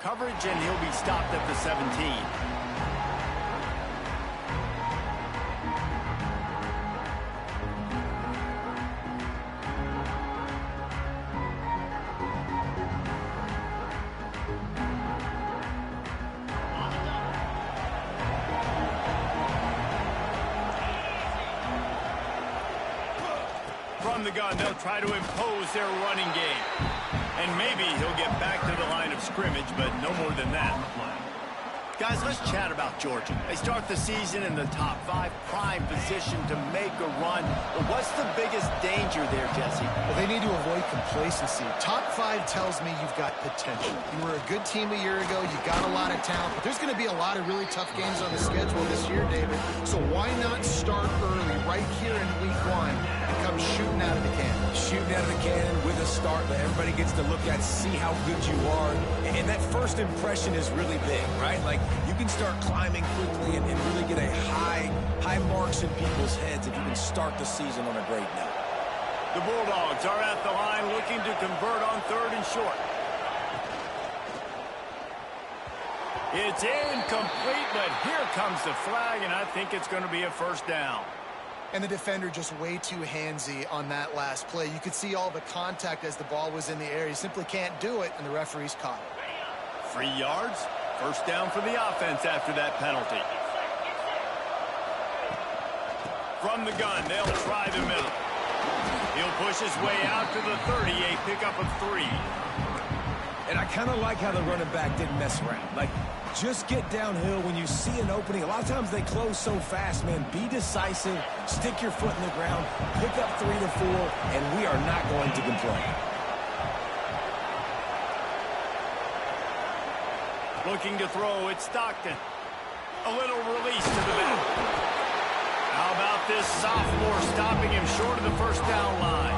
coverage, and he'll be stopped at the 17. From the gun, they'll try to impose their running game. And maybe he'll get back to the line of scrimmage, but no more than that. Guys, let's chat about Georgia. They start the season in the top 5, prime position to make a run. But what's the biggest danger there, Jesse? Well, they need to avoid complacency. Top 5 tells me you've got potential. You were a good team a year ago. You got a lot of talent. But there's going to be a lot of really tough games on the schedule this year, David. So why not start early right here in week 1 and come shooting out of the cannon? Shooting out of the cannon with a start that everybody gets to look at, see how good you are. And that first impression is really big, right? Like, you can start climbing quickly and really get a high marks in people's heads if you can start the season on a great note. The Bulldogs are at the line looking to convert on 3rd and short. It's incomplete, but here comes the flag, and I think it's going to be a first down. And the defender just way too handsy on that last play. You could see all the contact as the ball was in the air. He simply can't do it, and the referee's caught it. 3 yards. First down for the offense after that penalty. From the gun, they'll try the middle. He'll push his way out to the 30, a pickup of 3. And I kind of like how the running back didn't mess around. Like, just get downhill when you see an opening. A lot of times they close so fast, man. Be decisive, stick your foot in the ground, pick up 3 to 4, and we are not going to complain. Looking to throw, it's Stockton. A little release to the middle. How about this sophomore stopping him short of the first down line?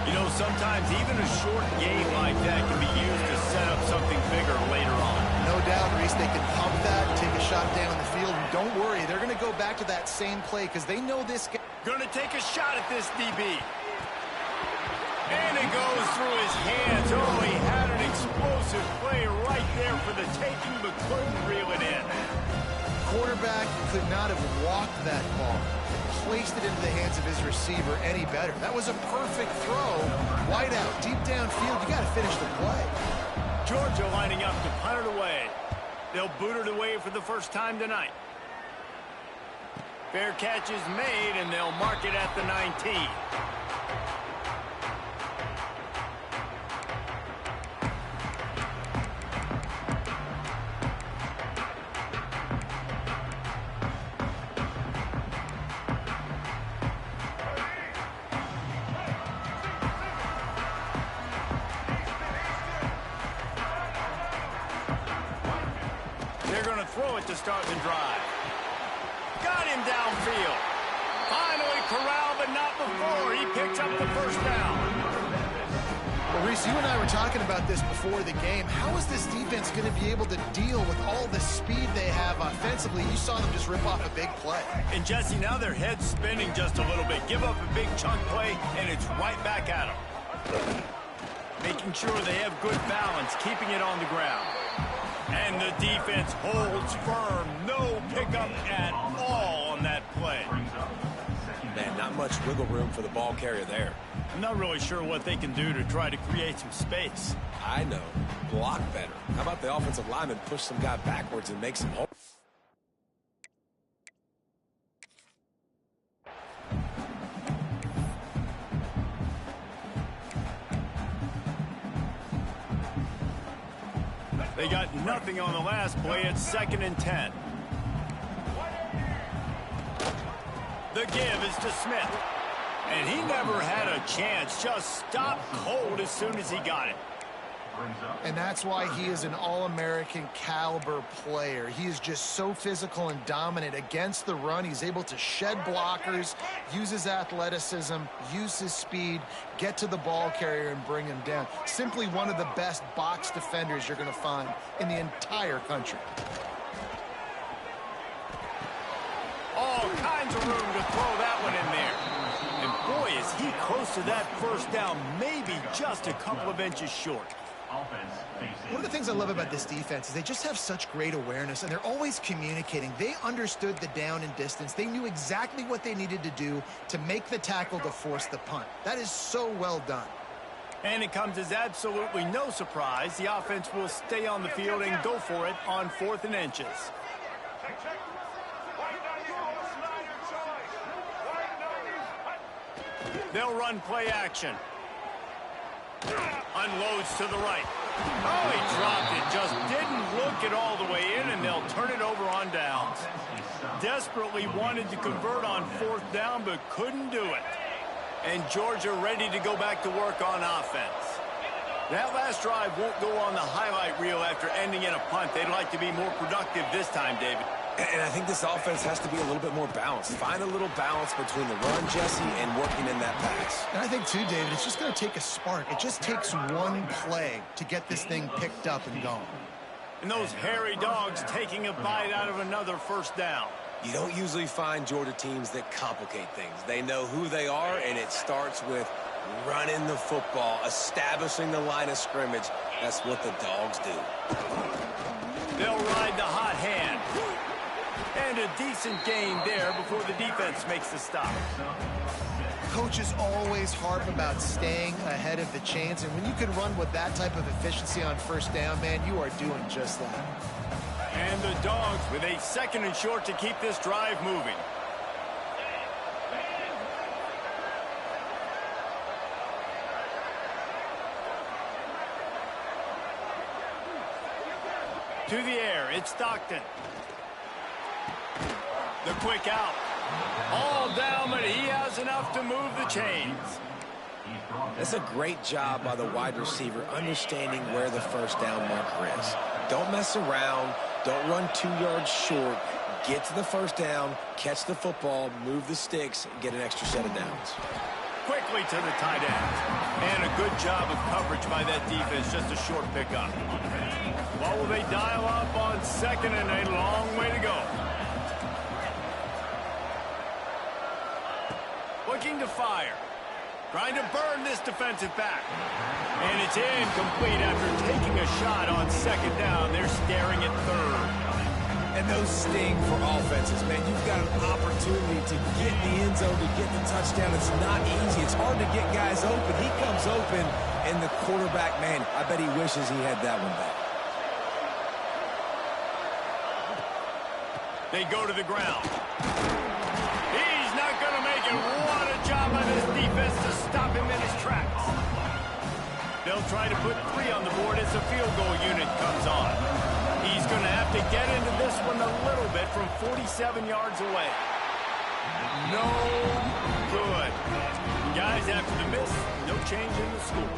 You know, sometimes even a short game like that can be used to set up something bigger later on. No doubt, Reese, they can pump that, take a shot down the field, and don't worry, they're going to go back to that same play because they know this guy. Going to take a shot at this DB. And it goes through his hands. Oh, he had an explosive play right there for the taking, but couldn't reel it in. Quarterback could not have walked that ball, placed it into the hands of his receiver any better. That was a perfect throw. Wide out, deep downfield. You got to finish the play. Georgia lining up to punt it away. They'll boot it away for the first time tonight. Fair catch is made, and they'll mark it at the 19. They're going to throw it to start the drive. Got him downfield. Finally corralled, but not before. He picks up the first down. Well, Reese, you and I were talking about this before the game. How is this defense going to be able to deal with all the speed they have offensively? You saw them just rip off a big play. And, Jesse, now their head's spinning just a little bit. Give up a big chunk play, and it's right back at them. Making sure they have good balance, keeping it on the ground. And the defense holds firm. No pickup at all on that play. Man, not much wiggle room for the ball carrier there. I'm not really sure what they can do to try to create some space. I know. Block better. How about the offensive lineman push some guy backwards and make some holes? They got nothing on the last play. It's 2nd and 10. The give is to Smith. And he never had a chance. Just stopped cold as soon as he got it. And that's why he is an All-American caliber player. He is just so physical and dominant against the run. He's able to shed blockers, use his athleticism, use his speed, get to the ball carrier and bring him down. Simply one of the best box defenders you're going to find in the entire country. All kinds of room to throw that one in there. And boy, is he close to that first down, maybe just a couple of inches short. One of the things I love about this defense is they just have such great awareness, and they're always communicating. They understood the down and distance. They knew exactly what they needed to do to make the tackle to force the punt. That is so well done. And it comes as absolutely no surprise. The offense will stay on the field and go for it on 4th and inches. They'll run play action. Unloads to the right. Oh, he dropped it. Just didn't look it all the way in, and they'll turn it over on downs. Desperately wanted to convert on 4th down, but couldn't do it. And Georgia ready to go back to work on offense. That last drive won't go on the highlight reel after ending in a punt. They'd like to be more productive this time, David. And I think this offense has to be a little bit more balanced. Find a little balance between the run, Jesse, and working in that pass. And I think, too, David, it's just going to take a spark. It just takes one play to get this thing picked up and going. And those hairy dogs taking a bite out of another 1st down. You don't usually find Georgia teams that complicate things. They know who they are, and it starts with running the football, establishing the line of scrimmage. That's what the dogs do. They'll ride the hot hand. And a decent gain there before the defense makes the stop. Coaches always harp about staying ahead of the chains, and when you can run with that type of efficiency on 1st down, man, you are doing just that. And the Dogs with a 2nd and short to keep this drive moving. To the air, it's Stockton. The quick out. All down, but he has enough to move the chains. That's a great job by the wide receiver understanding where the 1st down marker is. Don't mess around. Don't run 2 yards short. Get to the 1st down, catch the football, move the sticks, and get an extra set of downs. Quickly to the tight end. And a good job of coverage by that defense. Just a short pickup. What will they dial up on 2nd and a long way to go? Looking to fire. Trying to burn this defensive back. And it's incomplete after taking a shot on 2nd down. They're staring at 3rd. And those sting for offenses, man. You've got an opportunity to get in the end zone, to get the touchdown. It's not easy. It's hard to get guys open. He comes open, and the quarterback, man, I bet he wishes he had that one back. They go to the ground. He's not going to make it. What a job by this defense to stop him in his tracks. They'll try to put 3 on the board as the field goal unit comes on. He's going to have to get into this one a little bit from 47 yards away. No good. Guys, after the miss, no change in the score.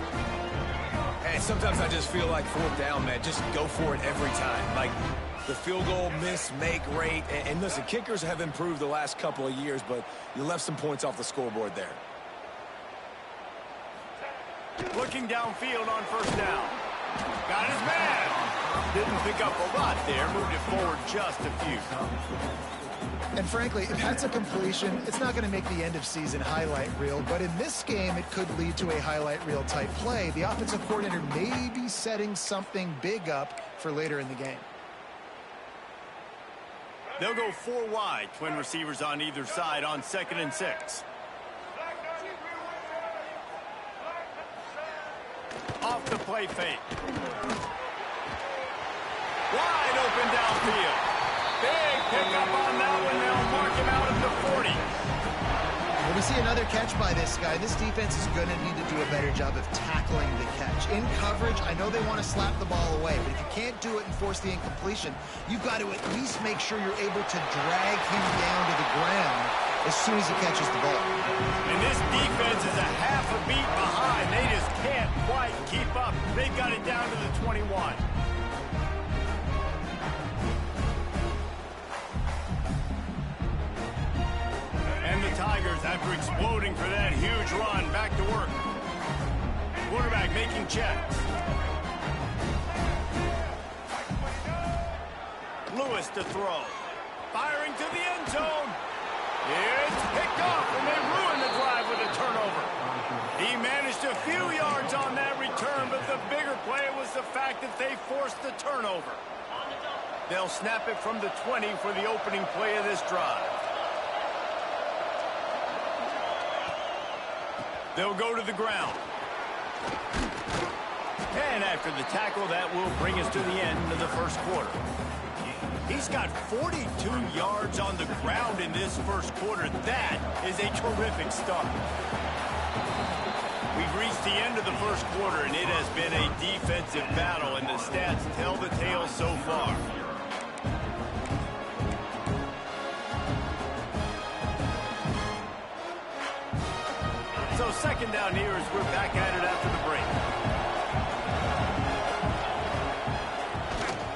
And sometimes I just feel like 4th down, man, just go for it every time. Like, the field goal miss, make great. And listen, kickers have improved the last couple of years, but you left some points off the scoreboard there. Looking downfield on 1st down. Got his man. Didn't pick up a lot there. Moved it forward just a few. And frankly, if that's a completion, it's not going to make the end of season highlight reel. But in this game, it could lead to a highlight reel type play. The offensive coordinator may be setting something big up for later in the game. They'll go 4 wide. Twin receivers on either side on 2nd and 6. Off the play fake. Wide open downfield. Big pickup on that one. They'll mark him out at the 40. When we see another catch by this guy, this defense is going to need to do a better job of tackling the catch. In coverage, I know they want to slap the ball away, but if you can't do it and force the incompletion, you've got to at least make sure you're able to drag him down to the ground as soon as he catches the ball. And this defense is a half a beat behind. They just can't quite keep up. They've got it down to the 21. And the Tigers, after exploding for that huge run, back to work. Quarterback making checks. Lewis to throw. Firing to the end zone. It's picked off, and they ruin the drive with a turnover. He managed a few yards on that return, but the bigger play was the fact that they forced the turnover. They'll snap it from the 20 for the opening play of this drive. They'll go to the ground. And after the tackle, that will bring us to the end of the first quarter. He's got 42 yards on the ground in this first quarter. That is a terrific start. We've reached the end of the first quarter, and it has been a defensive battle, and the stats tell the tale so far. So second down here as we're back at it after the break.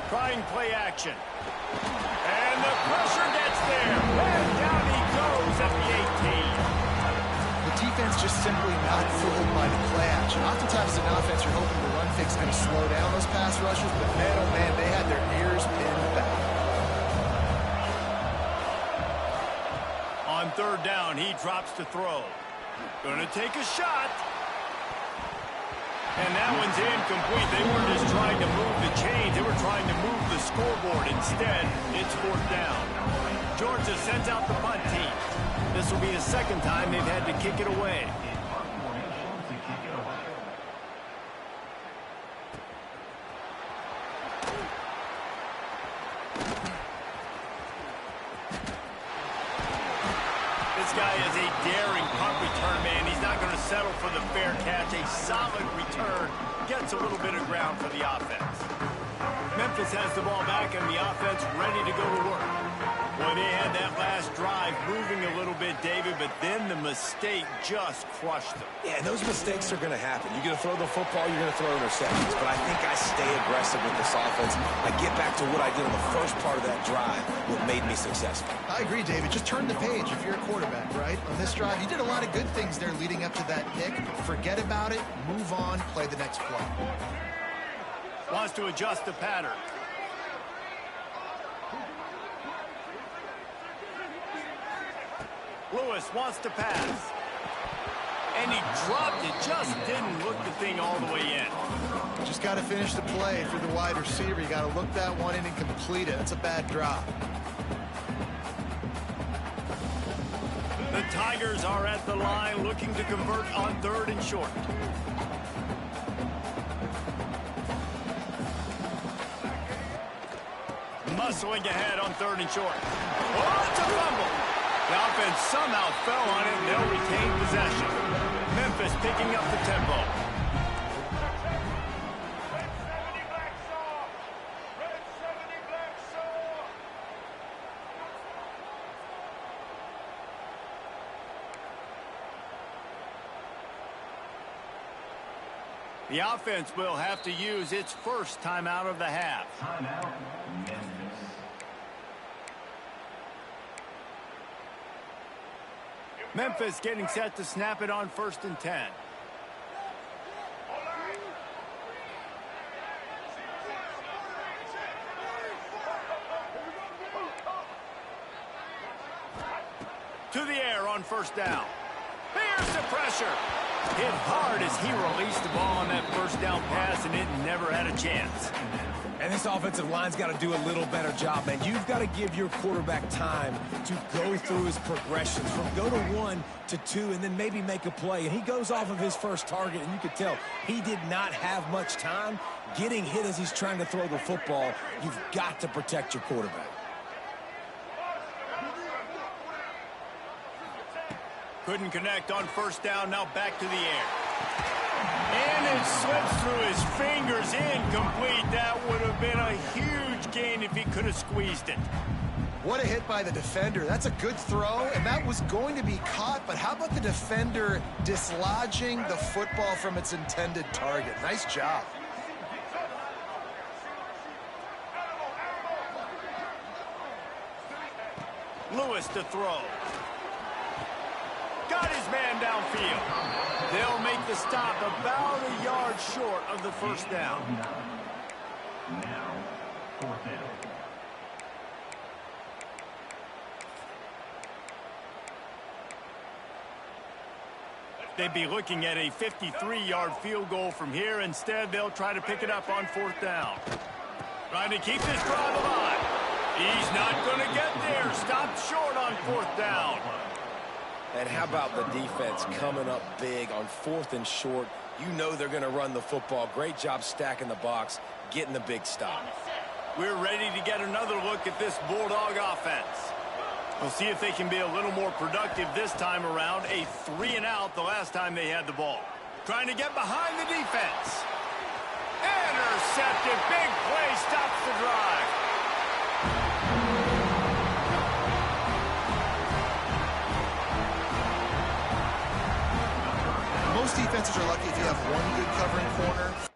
Trying play action. And the pressure gets there. And down he goes at the 18. The defense just simply not fooled by the play action. Oftentimes as an offense, you're hoping the run fix is going to slow down those pass rushers, but man, oh man, they had their ears pinned back. On third down, he drops to throw. Gonna take a shot. And that one's incomplete. They weren't just trying to move the chains. They were trying to move the scoreboard. Instead, it's fourth down. Georgia sends out the punt team. This will be the second time they've had to kick it away. This guy is a daring punt return man. He's not going to settle for the fair catch. A solid return gets a little bit of ground for the offense. Memphis has the ball back and the offense ready to go to work. Boy, they had that last drive moving a little bit, David, but then the mistake just crushed them. Yeah, those mistakes are going to happen. You're going to throw the football, you're going to throw interceptions. But I think I stay aggressive with this offense. I get back to what I did on the first part of that drive, what made me successful. I agree, David. Just turn the page if you're a quarterback, right? On this drive, you did a lot of good things there leading up to that pick. Forget about it, move on, play the next play. Wants to adjust the pattern. Lewis wants to pass. And he dropped it. Just didn't look the thing all the way in. Just got to finish the play. If you're the wide receiver, you got to look that one in and complete it. That's a bad drop. The Tigers are at the line looking to convert on third and short. Muscling ahead on third and short. Oh, it's a fumble. The offense somehow fell on it, and they'll retain possession. Memphis picking up the tempo. The offense will have to use its first timeout of the half. Timeout, Memphis. Memphis getting set to snap it on 1st and 10. To the air on 1st down. Here's the pressure. Hit hard as he released the ball on that 1st down pass, and it never had a chance. And this offensive line's got to do a little better job, man. You've got to give your quarterback time to go through his progressions from go to 1 to 2 and then maybe make a play. And he goes off of his first target, and you could tell he did not have much time getting hit as he's trying to throw the football. You've got to protect your quarterback. Couldn't connect on 1st down, now back to the air. And it slips through his fingers, incomplete. That would have been a huge gain if he could have squeezed it. What a hit by the defender. That's a good throw, and that was going to be caught, but how about the defender dislodging the football from its intended target? Nice job. Lewis to throw. Got his man downfield. They'll make the stop about a yard short of the 1st down. Now, 4th down. They'd be looking at a 53-yard field goal from here. Instead, they'll try to pick it up on 4th down. Trying to keep this drive alive. He's not going to get there. Stopped short on 4th down. And how about the defense coming up big on 4th and short? You know they're going to run the football. Great job stacking the box, getting the big stop. We're ready to get another look at this Bulldog offense. We'll see if they can be a little more productive this time around. A 3-and-out the last time they had the ball. Trying to get behind the defense. Intercepted. Big play stops the drive. Most defenses are lucky if you have one good covering corner.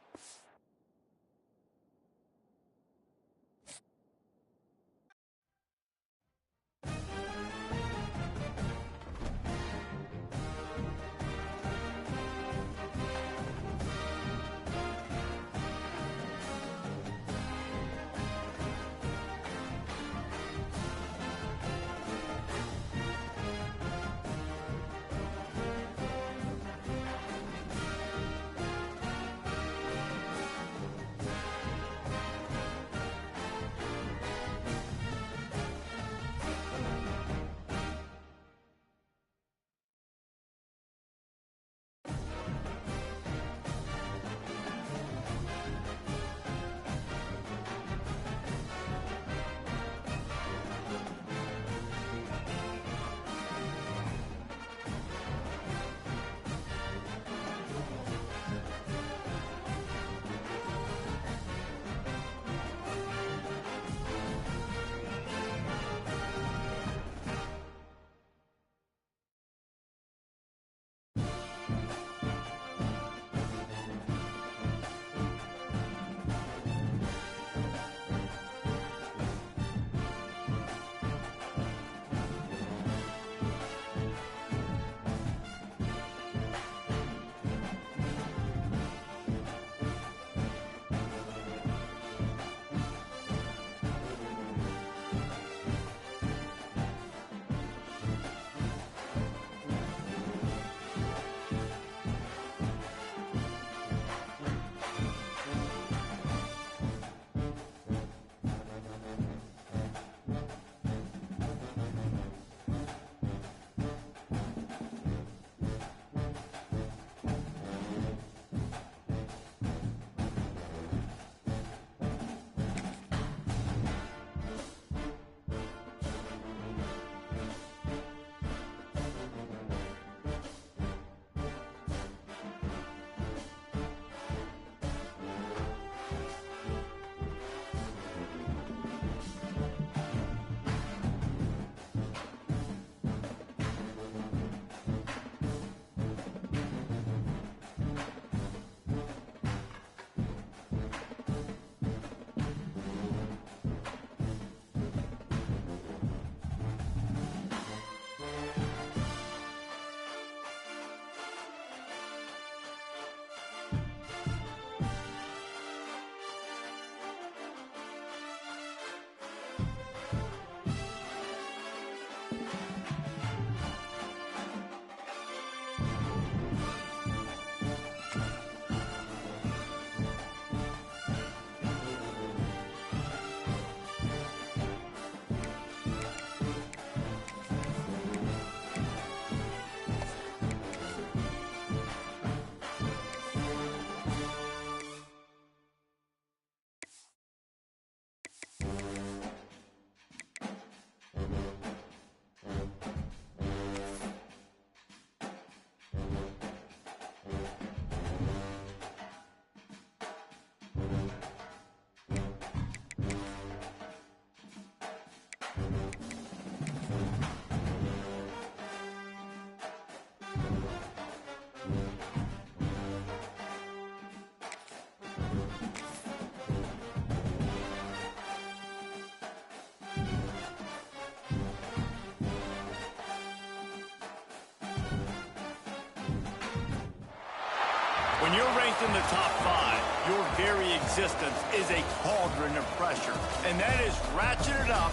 When you're ranked in the top 5, your very existence is a cauldron of pressure. And that is ratcheted up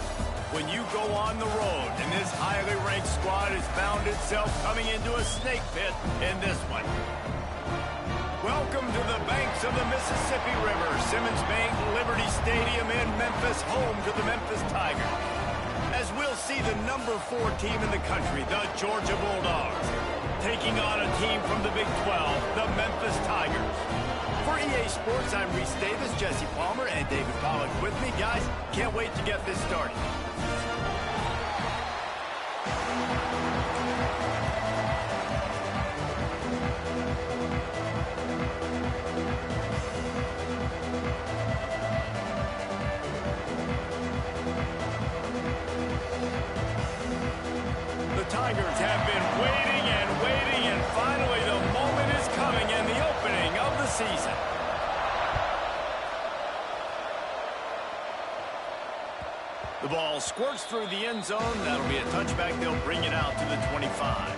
when you go on the road, and this highly ranked squad has found itself coming into a snake pit in this one. Welcome to the banks of the Mississippi River, Simmons Bank Liberty Stadium in Memphis, home to the Memphis Tigers. As we'll see the number 4 team in the country, the Georgia Bulldogs, taking on a team from the Big 12, the Memphis Tigers. For EA Sports, I'm Reese Davis, Jesse Palmer, and David Pollack with me. Guys, can't wait to get this started. The Tigers have been waiting, and finally the moment is coming and the opening of the season. The ball squirts through the end zone. That'll be a touchback. They'll bring it out to the 25.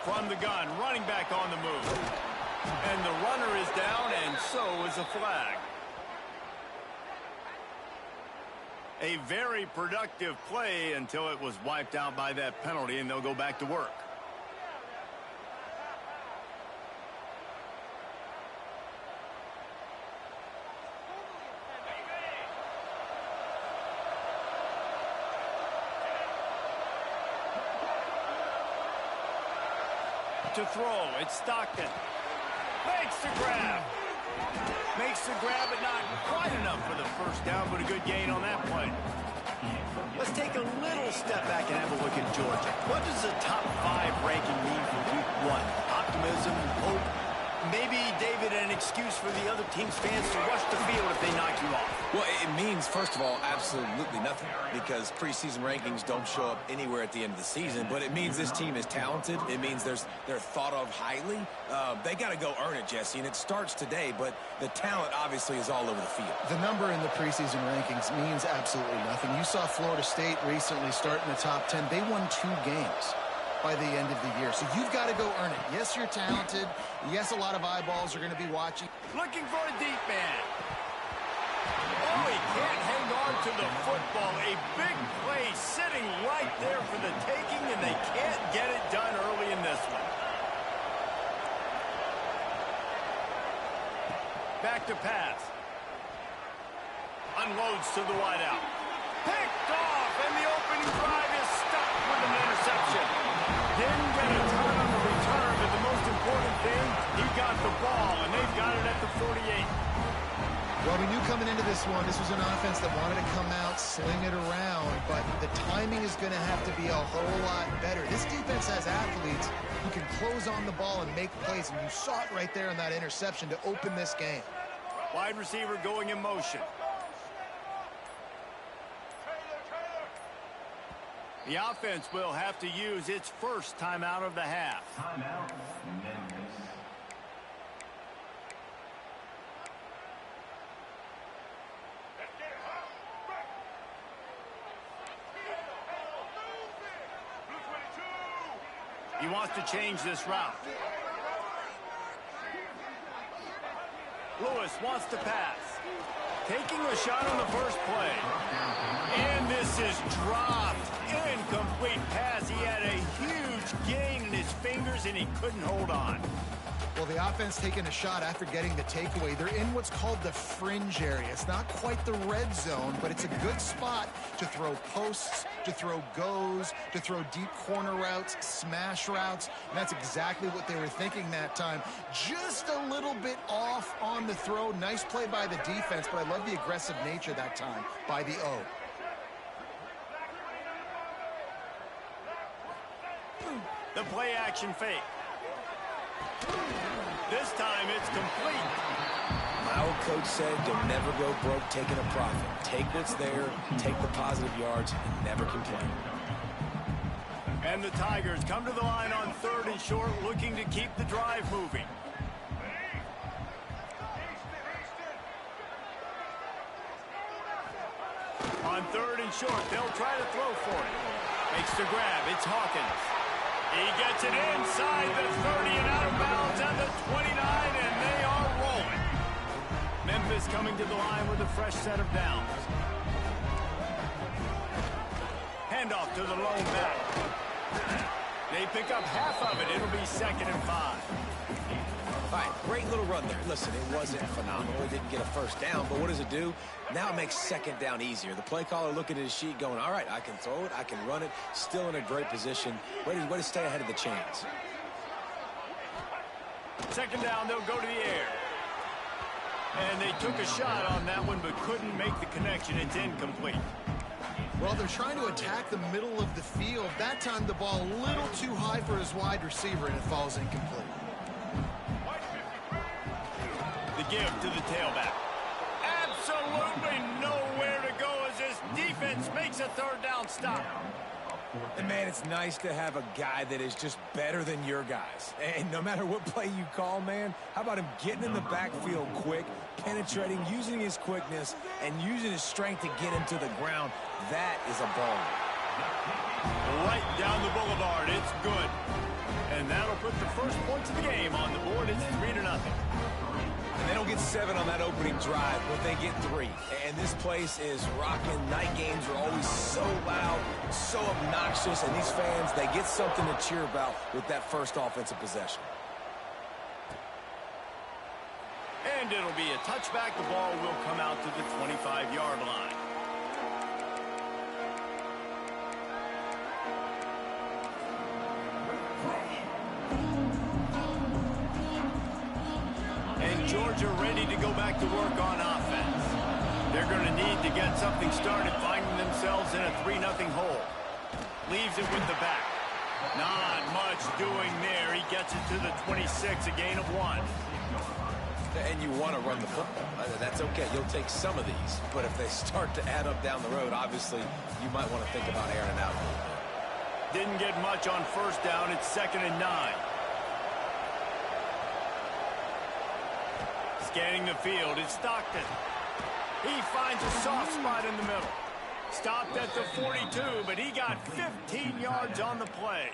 From the gun, running back on the move. And the runner is down, and so is a flag. A very productive play until it was wiped out by that penalty, and they'll go back to work. To throw, it's Stockton. Makes the grab. Makes the grab, but not quite enough for the first down, but a good gain on that play. Let's take a little step back and have a look at Georgia. What does a top 5 ranking mean for week 1? Optimism, hope, maybe, David, an excuse for the other team's fans to rush the field if they knock you off. Well, it means, first of all, absolutely nothing, because preseason rankings don't show up anywhere at the end of the season, but it means this team is talented. It means they're thought of highly. They got to go earn it, Jesse, and it starts today, but the talent obviously is all over the field. The number in the preseason rankings means absolutely nothing. You saw Florida State recently start in the top 10. They won 2 games by the end of the year. So you've got to go earn it. Yes, you're talented. Yes, a lot of eyeballs are going to be watching. Looking for a deep man. Oh, he can't hang on to the football. A big play sitting right there for the taking, and they can't get it done early in this one. Back to pass. Unloads to the wideout. Picked off, and the opening drive is stopped with an interception. Didn't get a ton on the return, but the most important thing, he got the ball, and they've got it at the 48. Well, we knew coming into this one, this was an offense that wanted to come out, sling it around, but the timing is going to have to be a whole lot better. This defense has athletes who can close on the ball and make plays, and you saw it right there in that interception to open this game. Wide receiver going in motion. The offense will have to use its first timeout of the half. Timeout, Memphis. He wants to change this route. Lewis wants to pass. Taking a shot on the first play. And this is dropped. Incomplete pass. He had a huge gain in his fingers, and he couldn't hold on. Well, the offense taking a shot after getting the takeaway. They're in what's called the fringe area. It's not quite the red zone, but it's a good spot to throw posts, to throw goes, to throw deep corner routes, smash routes. And that's exactly what they were thinking that time. Just a little bit off on the throw. Nice play by the defense, but I love the aggressive nature that time by the O. The play action fake. This time it's complete. My old coach said you'll never go broke taking a profit. Take what's there, take the positive yards, and never complain. And the Tigers come to the line on 3rd and short, looking to keep the drive moving. On 3rd and short, they'll try to throw for it. Makes the grab. It's Hawkins. He gets it inside the 30 and out of bounds at the 29, and they are rolling. Memphis coming to the line with a fresh set of downs. Handoff to the lone back. They pick up half of it. It'll be 2nd and 5. All right, great little run there. Listen, it wasn't phenomenal. It didn't get a first down, but what does it do? Now it makes 2nd down easier. The play caller looking at his sheet going, all right, I can throw it, I can run it, still in a great position. Way to stay ahead of the chains. 2nd down, they'll go to the air. And they took a shot on that one, but couldn't make the connection. It's incomplete. Well, they're trying to attack the middle of the field. That time the ball a little too high for his wide receiver, and it falls incomplete. The give to the tailback. Absolutely nowhere to go as this defense makes a 3rd down stop. And, man, it's nice to have a guy that is just better than your guys. And no matter what play you call, man, how about him getting in the backfield quick, penetrating, using his quickness, and using his strength to get him to the ground. That is a ball. Right down the boulevard. It's good. And that'll put the first points of the game on the board. It's 3-0. And they don't get 7 on that opening drive, but they get 3. And this place is rocking. Night games are always so loud, so obnoxious, and these fans, they get something to cheer about with that first offensive possession. And it'll be a touchback. The ball will come out to the 25-yard line. Georgia ready to go back to work on offense. They're going to need to get something started, finding themselves in a 3-0 hole. Leaves it with the back. Not much doing there. He gets it to the 26, a gain of 1. And you want to run the football. That's okay. You'll take some of these. But if they start to add up down the road, obviously, you might want to think about airing it out a little bit. Didn't get much on 1st down. It's 2nd and 9. Scanning the field, it's Stockton. He finds a soft spot in the middle. Stopped at the 42, but he got 15 yards on the play.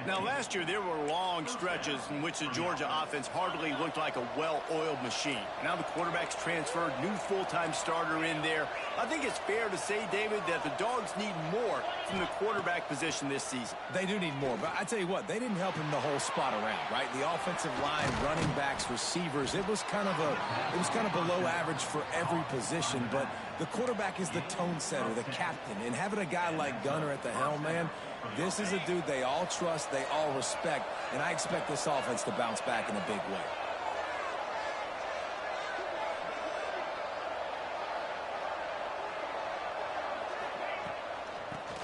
Now, last year, there were long stretches in which the Georgia offense hardly looked like a well-oiled machine. Now the quarterback's transferred, new full-time starter in there. I think it's fair to say, David, that the Dogs need more from the quarterback position this season. They do need more, but I tell you what, they didn't help him the whole spot around, right? The offensive line, running backs, receivers, it was kind of below average for every position, but the quarterback is the tone setter, the captain, and having a guy like Gunner at the helm, man, this is a dude they all trust, they all respect, and I expect this offense to bounce back in a big way.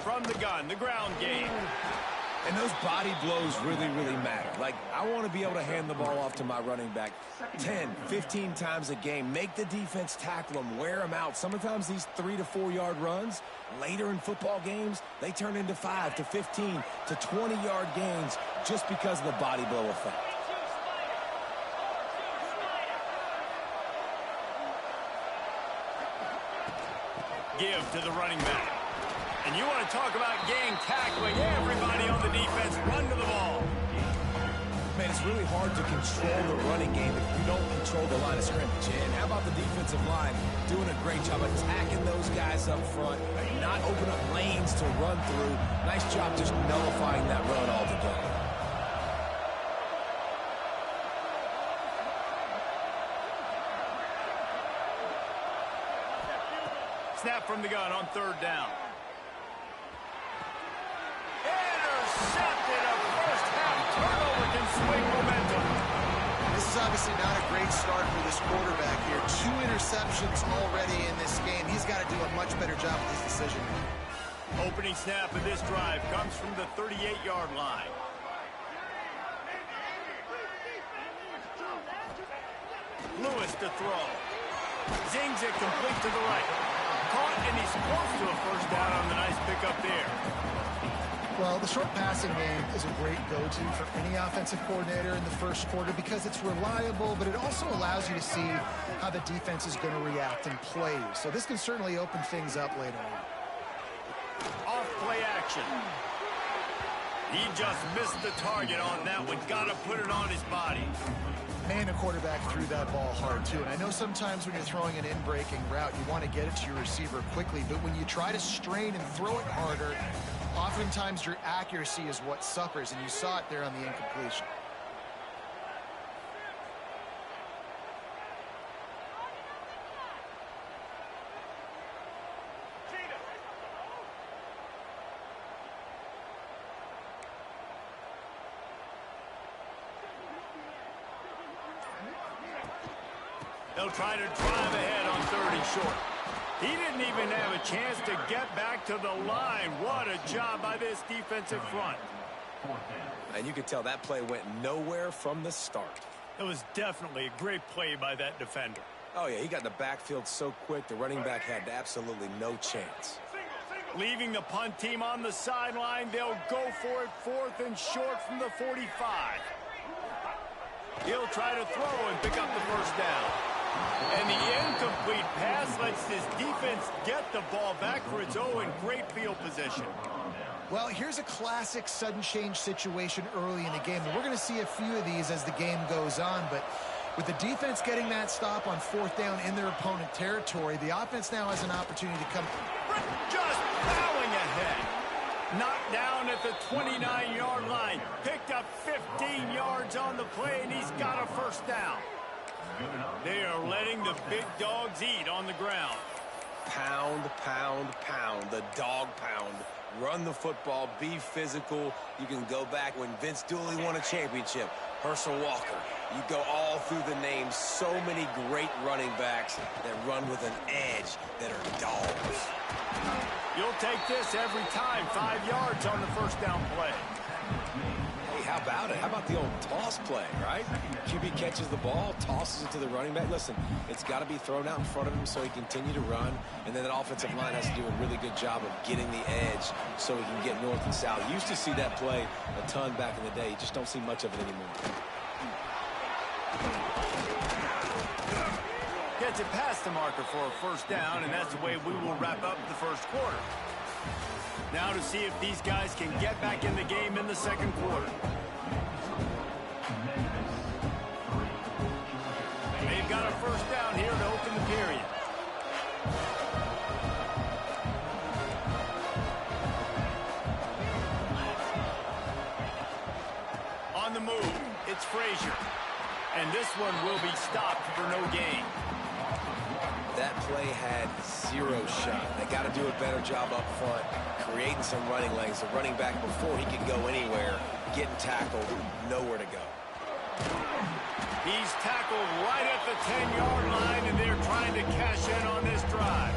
From the gun, the ground game. And those body blows really, really matter. Like, I want to be able to hand the ball off to my running back 10, 15 times a game. Make the defense tackle them, wear them out. Sometimes these 3 to 4 yard runs, later in football games, they turn into 5 to 15 to 20 yard gains just because of the body blow effect. Give to the running back. And you want to talk about gang tackling. Everybody on the defense run to the ball. Man, it's really hard to control the running game if you don't control the line of scrimmage. And how about the defensive line doing a great job attacking those guys up front, not open up lanes to run through. Nice job just nullifying that run altogether. Snap from the gun on 3rd down. Intercepted. A first half turnover can swing momentum. This is obviously not a great start for this quarterback here. 2 interceptions already in this game. He's got to do a much better job with his decision. Opening snap of this drive comes from the 38-yard line. Lewis to throw. Zings it complete to the right. Caught, and he's close to a first down on the nice pickup there. Well, the short passing game is a great go-to for any offensive coordinator in the first quarter because it's reliable, but it also allows you to see how the defense is going to react and play. So this can certainly open things up later on. Off play action. He just missed the target on that one. Got to put it on his body. Man, the quarterback threw that ball hard, too. And I know sometimes when you're throwing an in-breaking route, you want to get it to your receiver quickly. But when you try to strain and throw it harder, oftentimes your accuracy is what suffers. And you saw it there on the incompletion. They'll try to drive ahead on 3rd and short. He didn't even have a chance to get back to the line. What a job by this defensive front. And you could tell that play went nowhere from the start. It was definitely a great play by that defender. Oh, yeah, he got in the backfield so quick, the running back had absolutely no chance. Leaving the punt team on the sideline, they'll go for it 4th and short from the 45. He'll try to throw and pick up the first down. And the incomplete pass lets this defense get the ball back for its own. Great field position. Well, here's a classic sudden change situation early in the game. And we're going to see a few of these as the game goes on. But with the defense getting that stop on 4th down in their opponent territory, the offense now has an opportunity to come. Just plowing ahead. Knocked down at the 29-yard line. Picked up 15 yards on the play, and he's got a first down. They are letting the big dogs eat on the ground. Pound, pound, pound. The dog pound. Run the football. Be physical. You can go back when Vince Dooley won a championship. Herschel Walker. You go all through the names. So many great running backs that run with an edge that are dogs. You'll take this every time. 5 yards on the first down play. Hey, how about it? How about the old toss play, right? QB catches the ball, tosses it to the running back. Listen, it's got to be thrown out in front of him so he can continue to run. And then that offensive line has to do a really good job of getting the edge so he can get north and south. You used to see that play a ton back in the day. You just don't see much of it anymore. Gets it past the marker for a first down, and that's the way we will wrap up the first quarter. Now to see if these guys can get back in the game in the second quarter. They've got a first down here to open the period. On the move, it's Frazier. And this one will be stopped for no gain. That play had 0 shot. They got to do a better job up front, creating some running lanes. The running back, before he could go anywhere, getting tackled, nowhere to go. He's tackled right at the 10-yard line, and they're trying to cash in on this drive.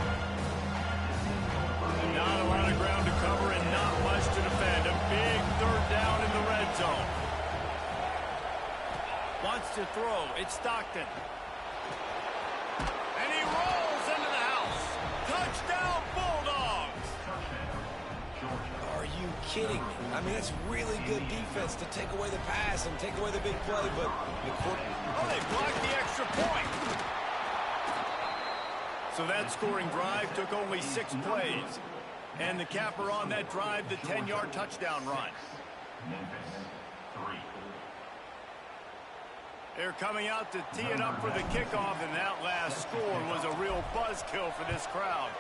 Not a lot of ground to cover and not much to defend. A big 3rd down in the red zone. Wants to throw. It's Stockton. And he rolls into the house. Touchdown, Bulldogs! Are you kidding me? I mean, it's really good defense to take away the pass and take away the big play, but oh, they blocked the extra point. So that scoring drive took only 6 plays. And the capper on that drive, the 10-yard touchdown run. They're coming out to tee it up for the kickoff, and that last score was a real buzzkill for this crowd.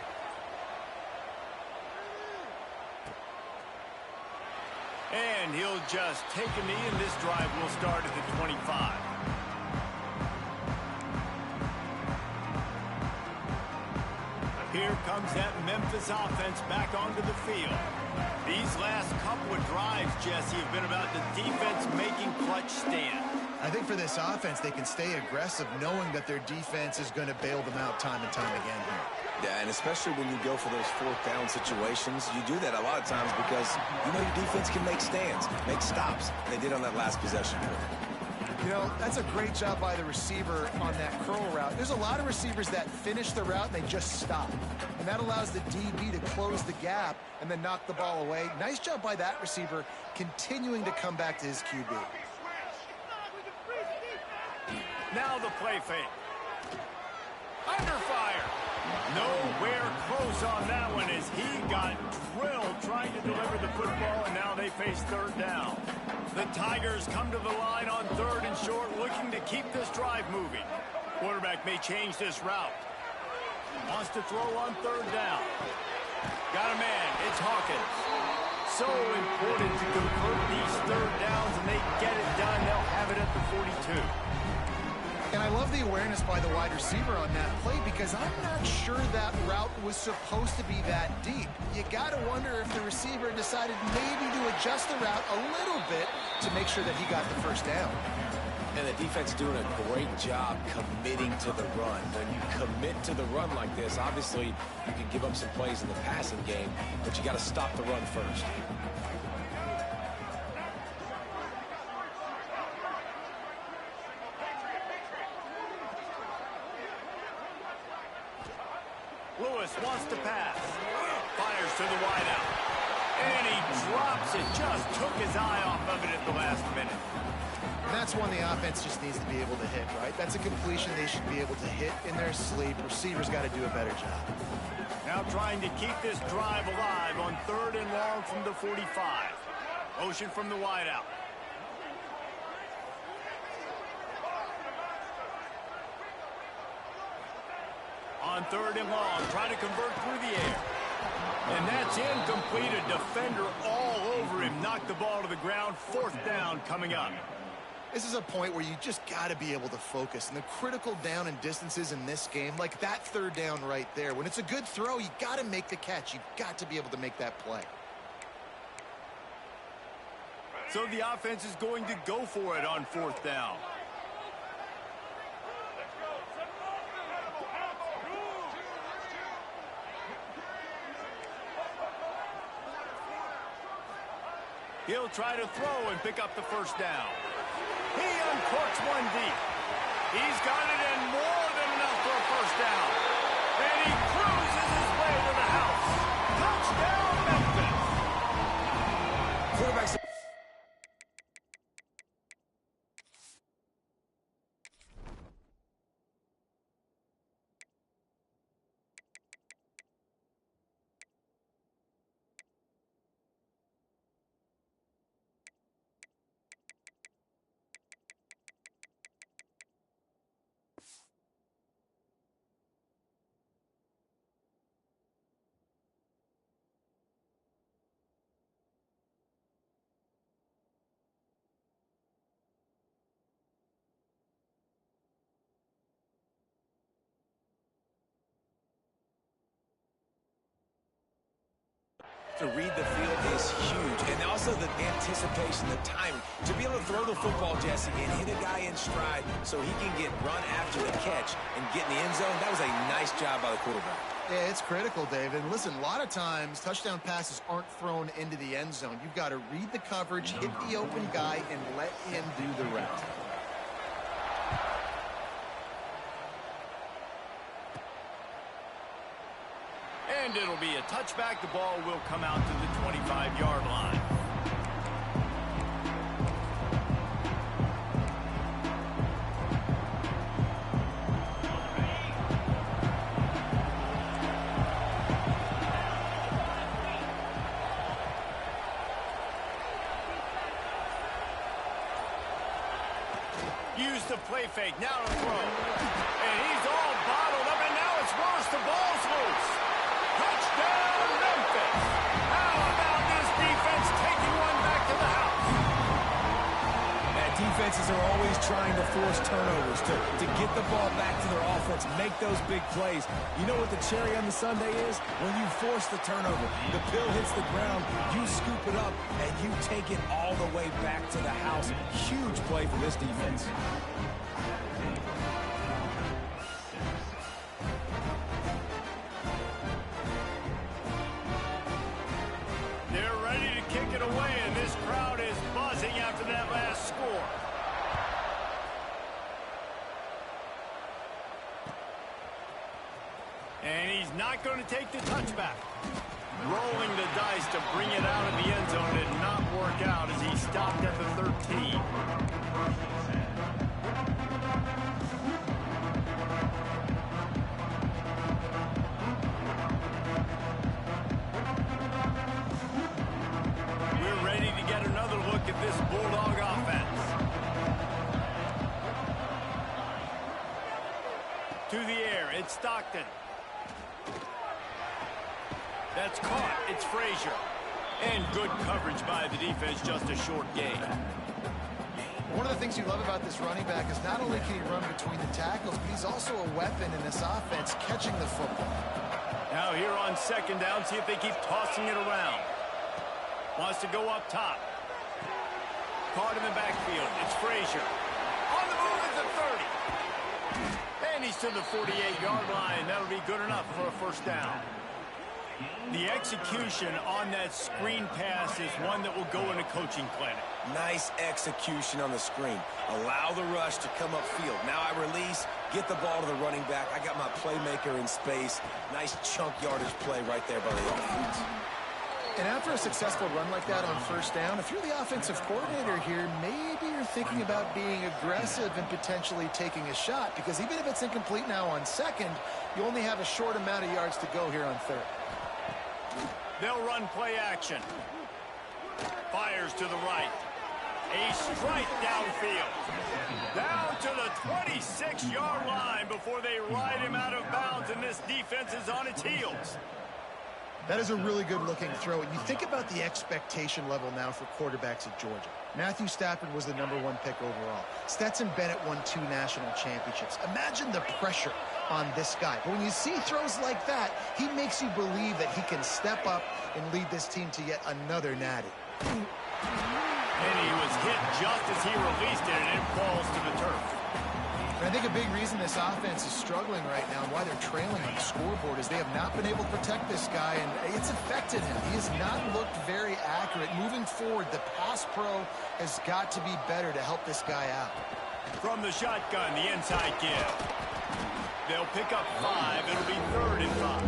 And he'll just take a knee, and this drive will start at the 25. Here comes that Memphis offense back onto the field. These last couple of drives, Jesse, have been about the defense making clutch stands. I think for this offense, they can stay aggressive knowing that their defense is going to bail them out time and time again here. Yeah, and especially when you go for those 4th down situations, you do that a lot of times because you know your defense can make stands, make stops. And they did on that last possession. You know, that's a great job by the receiver on that curl route. There's a lot of receivers that finish the route and they just stop. And that allows the DB to close the gap and then knock the ball away. Nice job by that receiver continuing to come back to his QB. Now the play fake. Under fire. Nowhere close on that one as he got drilled trying to deliver the football, and now they face third down. The Tigers come to the line on third and short, looking to keep this drive moving. Quarterback may change this route. Wants to throw on third down. Got a man. It's Hawkins. So important to convert these third downs, and they get it done. They'll have it at the 42. And I love the awareness by the wide receiver on that play because I'm not sure that route was supposed to be that deep. You got to wonder if the receiver decided maybe to adjust the route a little bit to make sure that he got the first down. And the defense is doing a great job committing to the run. When you commit to the run like this, obviously you can give up some plays in the passing game, but you got to stop the run first. Lewis wants to pass. Fires to the wideout. And he drops it. Just took his eye off of it at the last minute. And that's one the offense just needs to be able to hit, right? That's a completion they should be able to hit in their sleep. Receivers got to do a better job. Now trying to keep this drive alive on third and long from the 45. Motion from the wideout. On third and long, try to convert through the air. And that's incomplete. A defender all over him. Knocked the ball to the ground. Fourth down coming up. This is a point where you just got to be able to focus. And the critical down and distances in this game, like that third down right there, when it's a good throw, you got to make the catch. You've got to be able to make that play. So the offense is going to go for it on fourth down. He'll try to throw and pick up the first down. He uncorks one deep. He's got it in more than enough for a first down. And he cruises his way to the house. Touchdown, Memphis. Quarterbacks. To read the field is huge, and also the anticipation, the timing. To be able to throw the football, Jesse, and hit a guy in stride so he can get run after the catch and get in the end zone, that was a nice job by the quarterback. Yeah, it's critical, Dave. And listen, a lot of times touchdown passes aren't thrown into the end zone. You've got to read the coverage, hit the open guy, and let him do the rest. And it'll be a touchback. The ball will come out to the 25-yard line. Use the play fake. Now to throw. And he's all bottled up, and now it's worse. The ball's loose. Touchdown, Memphis. How about this defense taking one back to the house? Yeah, defenses are always trying to force turnovers to get the ball back to their offense, make those big plays. You know what the cherry on the sundae is? When you force the turnover, the pill hits the ground, you scoop it up, and you take it all the way back to the house. Huge play for this defense. They're ready to kick it away, and this crowd is buzzing after that last score. not going to take the touchback. Rolling the dice to bring it out of the end zone did not work out as he stopped at the 13. We're ready to get another look at this Bulldog offense. To the air, it's Stockton. That's caught. It's Frazier. And good coverage by the defense, just a short gain. One of the things you love about this running back is not only can he run between the tackles, but he's also a weapon in this offense, catching the football. Now here on second down, see if they keep tossing it around. Wants to go up top. Caught in the backfield. It's Frazier. On the move at the 30. And he's to the 48-yard line. That'll be good enough for a first down. The execution on that screen pass is one that will go in a coaching clinic. Nice execution on the screen. Allow the rush to come upfield. Now I release, get the ball to the running back. I got my playmaker in space. Nice chunk yardage play right there by the offense. And after a successful run like that on first down, if you're the offensive coordinator here, maybe you're thinking about being aggressive and potentially taking a shot, because even if it's incomplete now on second, you only have a short amount of yards to go here on third. They'll run play action. Fires to the right. A strike downfield. Down to the 26-yard line before they ride him out of bounds, and this defense is on its heels. That is a really good-looking throw. And you think about the expectation level now for quarterbacks at Georgia. Matthew Stafford was the #1 pick overall. Stetson Bennett won 2 national championships. Imagine the pressure on this guy. But when you see throws like that, he makes you believe that he can step up and lead this team to yet another natty. And he was hit just as he released it, and it falls to the turf. And I think a big reason this offense is struggling right now and why they're trailing on the scoreboard is they have not been able to protect this guy, and it's affected him. He has not looked very accurate. Moving forward, the pass pro has got to be better to help this guy out. From the shotgun, the inside give. They'll pick up 5. It'll be 3rd and 5.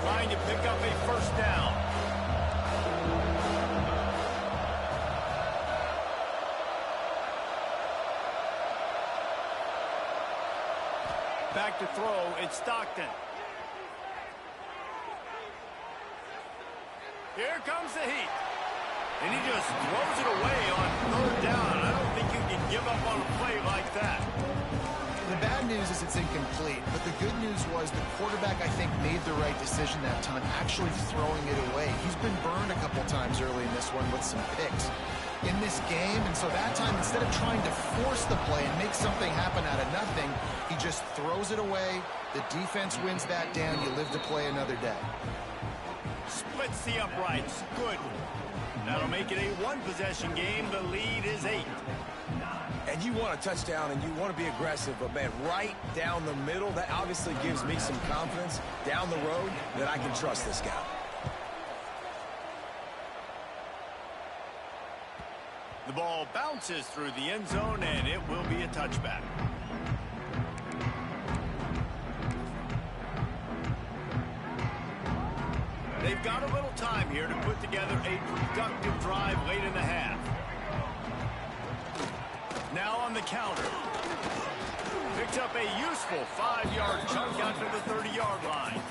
Trying to pick up a first down. Back to throw, it's Stockton. Here comes the heat. And he just throws it away on 3rd down. I don't think you can give up on a play like that. The bad news is it's incomplete, but the good news was the quarterback, I think, made the right decision that time, actually throwing it away. He's been burned a couple times early in this one with some picks in this game, and so that time, instead of trying to force the play and make something happen out of nothing, he just throws it away. The defense wins that down. You live to play another day. Splits the uprights. Good. That'll make it a 1-possession game. The lead is 8. And you want a touchdown and you want to be aggressive, but man, right down the middle, that obviously gives me some confidence down the road that I can trust this guy. The ball bounces through the end zone, and it will be a touchback. They've got a little time here to put together a productive drive late in the half. Now on the counter. Picks up a useful 5-yard chunk out to the 30-yard line.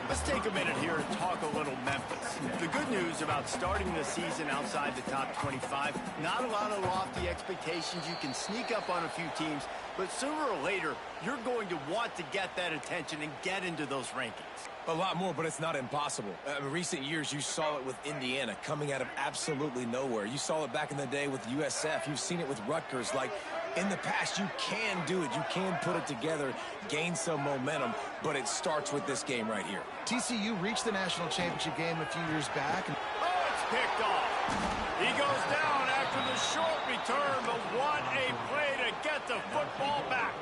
Let's take a minute here and talk a little Memphis. The good news about starting the season outside the top 25, not a lot of lofty expectations. You can sneak up on a few teams, but sooner or later, you're going to want to get that attention and get into those rankings. A lot more, but it's not impossible. In recent years, you saw it with Indiana coming out of absolutely nowhere. You saw it back in the day with USF. You've seen it with Rutgers. Like, in the past, you can do it. You can put it together, gain some momentum, but it starts with this game right here. TCU reached the national championship game a few years back. Oh, it's picked off. He goes down after the short return, but what a play to get the football back.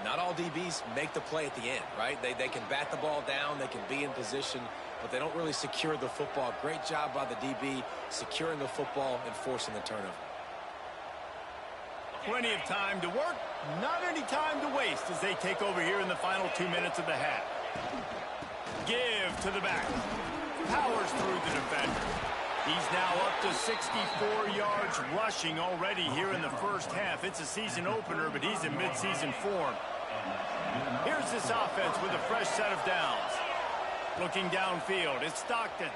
Not all DBs make the play at the end, right? They can bat the ball down, they can be in position, but they don't really secure the football. Great job by the DB securing the football and forcing the turnover. Plenty of time to work, not any time to waste as they take over here in the final 2 minutes of the half. Give to the back. Powers through the defender. He's now up to 64 yards rushing already here in the first half. It's a season opener, but he's in midseason form. Here's this offense with a fresh set of downs. Looking downfield, it's Stockton.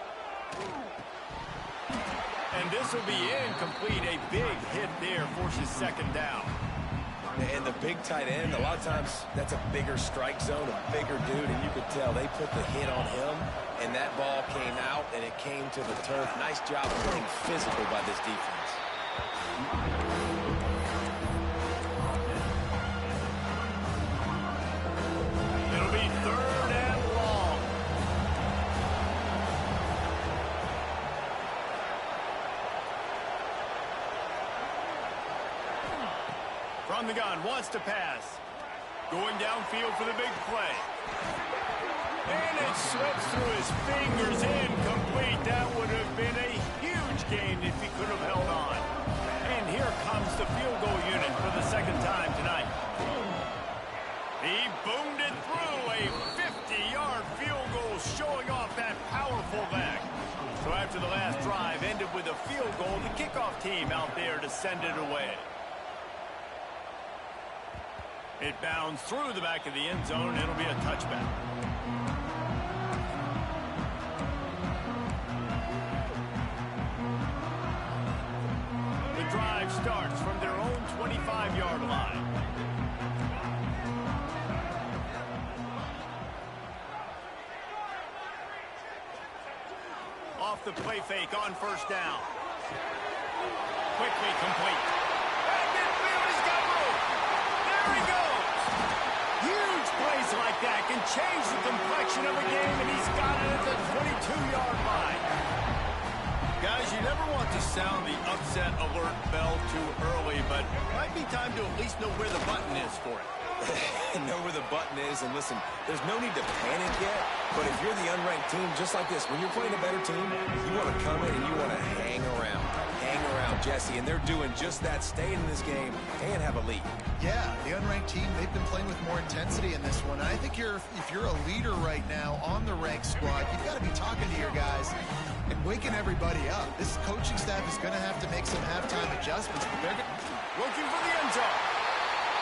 And this will be incomplete. A big hit there forces second down. And the big tight end, a lot of times that's a bigger strike zone, a bigger dude, and you could tell they put the hit on him, and that ball came out, and it came to the turf. Nice job playing physical by this defense. It'll be third and long. From the gun, wants to pass. Going downfield for the big play. And it slips through his fingers, incomplete. That would have been a huge gain if he could have held on. And here comes the field goal unit for the second time tonight. He boomed it through. A 50-yard field goal showing off that powerful leg. So after the last drive ended with a field goal, the kickoff team out there to send it away. It bounds through the back of the end zone, and it'll be a touchback. The drive starts from their own 25-yard line. Off the play fake on first down. Quickly complete. And midfield, he's got room. There he goes. Huge plays like that can change the complexion of a game, and he's got it at the 22-yard line. Guys, you never want to sound the upset alert bell too early, but it might be time to at least know where the button is for it. Know where the button is, and listen, there's no need to panic yet, but if you're the unranked team, just like this, when you're playing a better team, you want to come in and you want to hang around, Jesse, and they're doing just that, staying in this game and have a lead. Yeah, the unranked team, they've been playing with more intensity in this one. I think if you're a leader right now on the ranked squad, you've got to be talking to your guys and waking everybody up. This coaching staff is going to have to make some halftime adjustments. But they're looking for the end zone.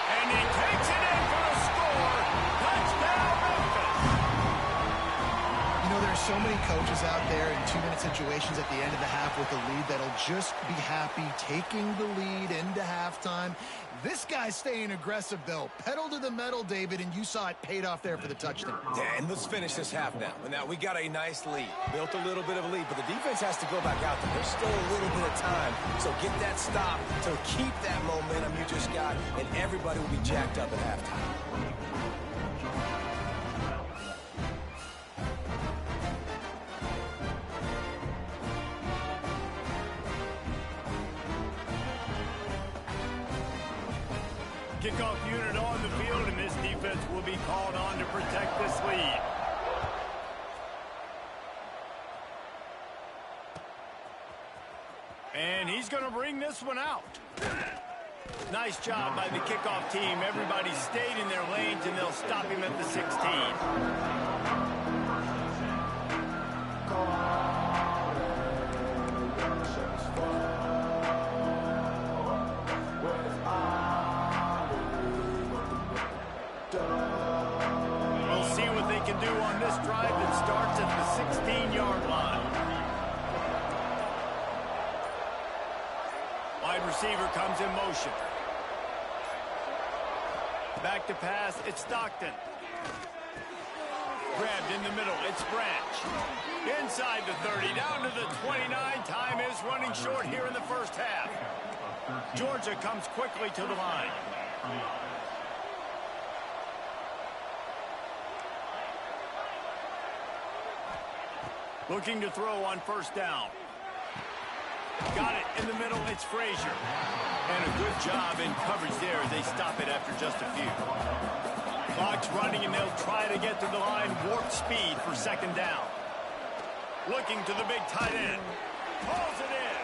And he takes it in for a score. Touchdown, Memphis. You know, there's so many coaches out there in two-minute situations at the end of the half with a lead that'll just be happy taking the lead into halftime. This guy's staying aggressive, though. Pedal to the metal, David, and you saw it paid off there for the touchdown. Yeah, and let's finish this half now. Now, we got a nice lead. Built a little bit of a lead, but the defense has to go back out there. There's still a little bit of time, so get that stop to keep that momentum you just got, and everybody will be jacked up at halftime. Kickoff unit on the field, and this defense will be called on to protect this lead. And he's going to bring this one out. Nice job by the kickoff team. Everybody stayed in their lanes, and they'll stop him at the 16. Can do on this drive that starts at the 16-yard line. Wide receiver comes in motion. Back to pass, it's Stockton. Grabbed in the middle, it's Branch. Inside the 30, down to the 29. Time is running short here in the first half. Georgia comes quickly to the line. Looking to throw on first down. Got it in the middle, it's Frazier. And a good job in coverage there as they stop it after just a few. Clock's running, and they'll try to get to the line. Warp speed for second down. Looking to the big tight end. Calls it in.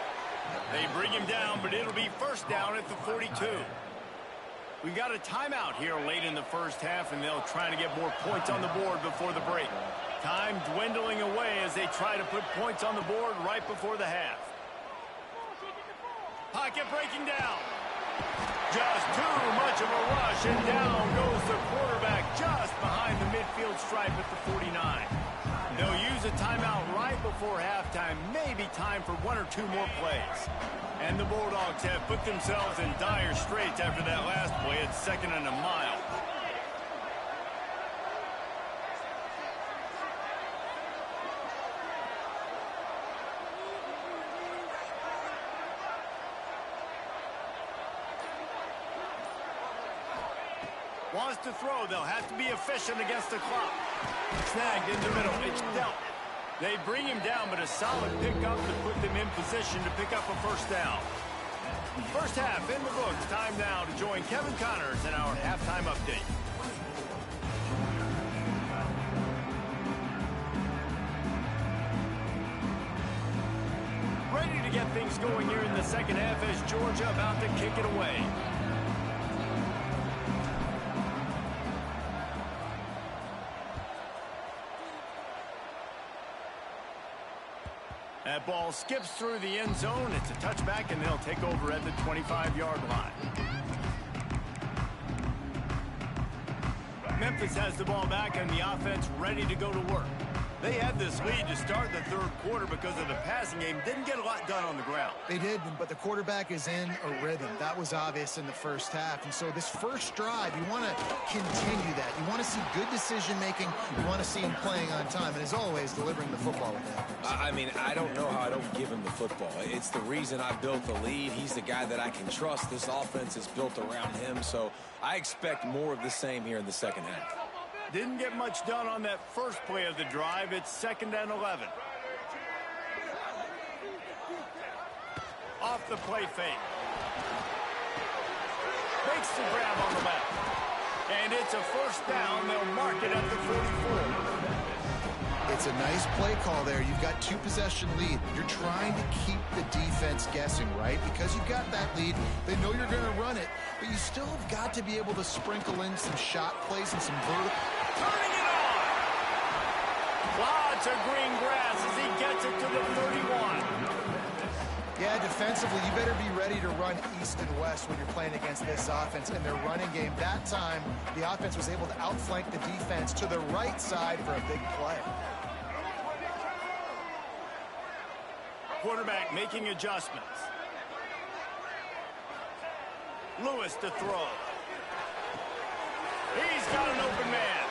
They bring him down, but it'll be first down at the 42. We got a timeout here late in the first half, and they'll try to get more points on the board before the break. Time dwindling away as they try to put points on the board right before the half. Pocket breaking down. Just too much of a rush, and down goes the quarterback just behind the midfield stripe at the 49. They'll use a timeout right before halftime, maybe time for one or two more plays. And the Bulldogs have put themselves in dire straits after that last play at 2nd and a mile. Wants to throw. They'll have to be efficient against the clock. Snagged in the middle. It's dealt. They bring him down, but a solid pickup to put them in position to pick up a first down. First half in the books. Time now to join Kevin Connors in our halftime update. Ready to get things going here in the second half as Georgia about to kick it away. That ball skips through the end zone. It's a touchback, and they'll take over at the 25-yard line. Memphis has the ball back, and the offense ready to go to work. They had this lead to start the third quarter because of the passing game. Didn't get a lot done on the ground. They did, but the quarterback is in a rhythm. That was obvious in the first half. And so this first drive, you want to continue that. You want to see good decision-making. You want to see him playing on time. And as always, delivering the football with that. I mean, I don't know how I don't give him the football. It's the reason I built the lead. He's the guy that I can trust. This offense is built around him. So I expect more of the same here in the second half. Didn't get much done on that first play of the drive. It's 2nd and 11. Off the play fake. Makes the grab on the left. And it's a first down. They'll mark it at the 44. It's a nice play call there. You've got 2-possession lead. You're trying to keep the defense guessing, right? Because you've got that lead. They know you're going to run it, but you still have got to be able to sprinkle in some shot plays and some vertical. Turning it on. Lots of green grass as he gets it to the 31. Yeah, defensively, you better be ready to run east and west when you're playing against this offense. In their running game, that time, the offense was able to outflank the defense to the right side for a big play. Quarterback making adjustments. Lewis to throw. He's got an open man.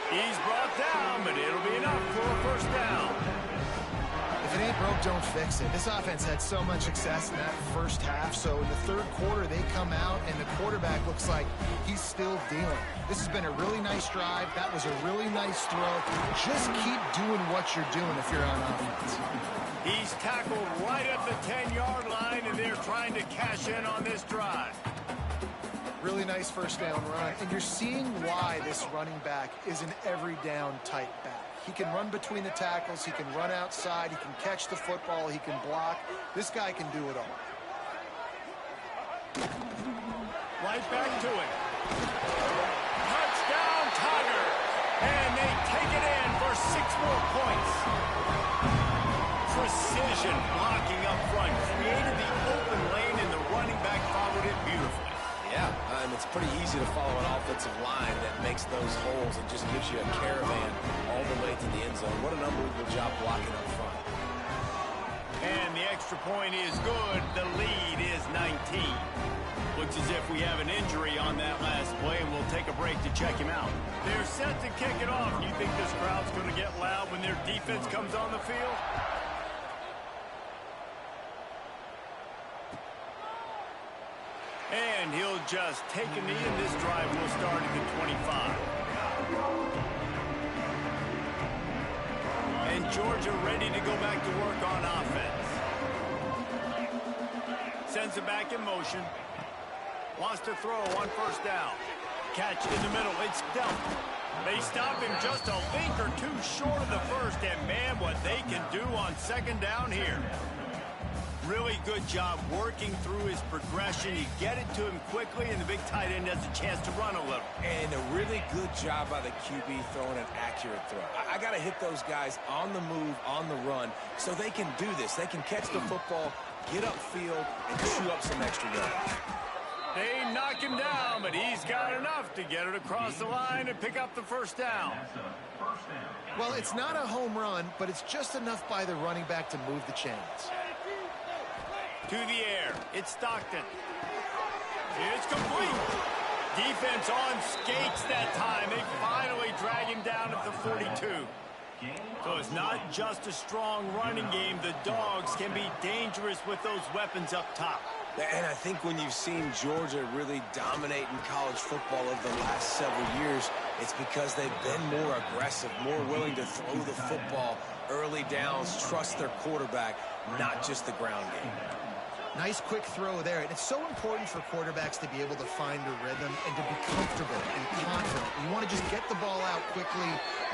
He's brought down, but it'll be enough for a first down. If it ain't broke, don't fix it. This offense had so much success in that first half, so in the third quarter, they come out, and the quarterback looks like he's still dealing. This has been a really nice drive. That was a really nice throw. Just keep doing what you're doing if you're on offense. He's tackled right at the 10-yard line, and they're trying to cash in on this drive. Really nice first down run, and you're seeing why this running back is an every down type back. He can run between the tackles, he can run outside, he can catch the football, he can block. This guy can do it all. Right back to it. Touchdown, Tiger! And they take it in for 6 more points. Precision blocking up front created the open lane, and the running back followed it beautifully. Yeah, it's pretty easy to follow an offensive line that makes those holes and just gives you a caravan all the way to the end zone. What an unbelievable job blocking up front. And the extra point is good. The lead is 19. Looks as if we have an injury on that last play, and we'll take a break to check him out. They're set to kick it off. You think this crowd's going to get loud when their defense comes on the field? And he'll just take a knee, and this drive will start at the 25. And Georgia ready to go back to work on offense. Sends it back in motion. Wants to throw on first down. catch in the middle. It's dealt. They stop him just a link or two short of the first, and man, what they can do on second down here. Really good job working through his progression. You get it to him quickly, and the big tight end has a chance to run a little. And a really good job by the QB throwing an accurate throw. I got to hit those guys on the move, on the run, so they can do this. They can catch the football, get upfield, and chew up some extra yards. They knock him down, but he's got enough to get it across the line and pick up the first down. Well, it's not a home run, but it's just enough by the running back to move the chains. To the air, it's Stockton. It's complete. Defense on skates that time. They finally drag him down at the 42. So it's not just a strong running game. The Dogs can be dangerous with those weapons up top. And I think when you've seen Georgia really dominate in college football over the last several years, it's because they've been more aggressive, more willing to throw the football, early downs, trust their quarterback, not just the ground game. Nice quick throw there. And it's so important for quarterbacks to be able to find a rhythm and to be comfortable and confident. You want to just get the ball out quickly,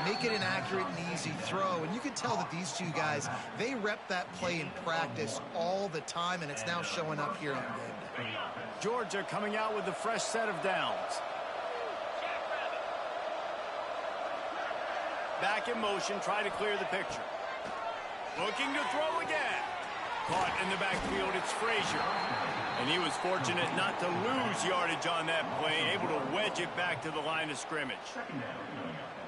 make it an accurate and easy throw. And you can tell that these two guys, they rep that play in practice all the time, and it's now showing up here on game day. Georgia coming out with a fresh set of downs. Back in motion, try to clear the picture. Looking to throw again. Caught in the backfield, it's Frazier. And he was fortunate not to lose yardage on that play, able to wedge it back to the line of scrimmage.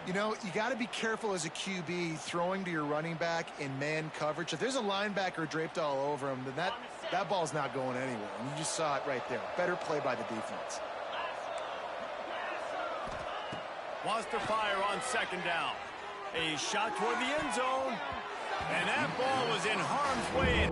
You know, you got to be careful as a QB throwing to your running back in man coverage. If there's a linebacker draped all over him, then that ball's not going anywhere. And you just saw it right there. Better play by the defense. Wants to fire on second down. A shot toward the end zone. And that ball was in harm's way.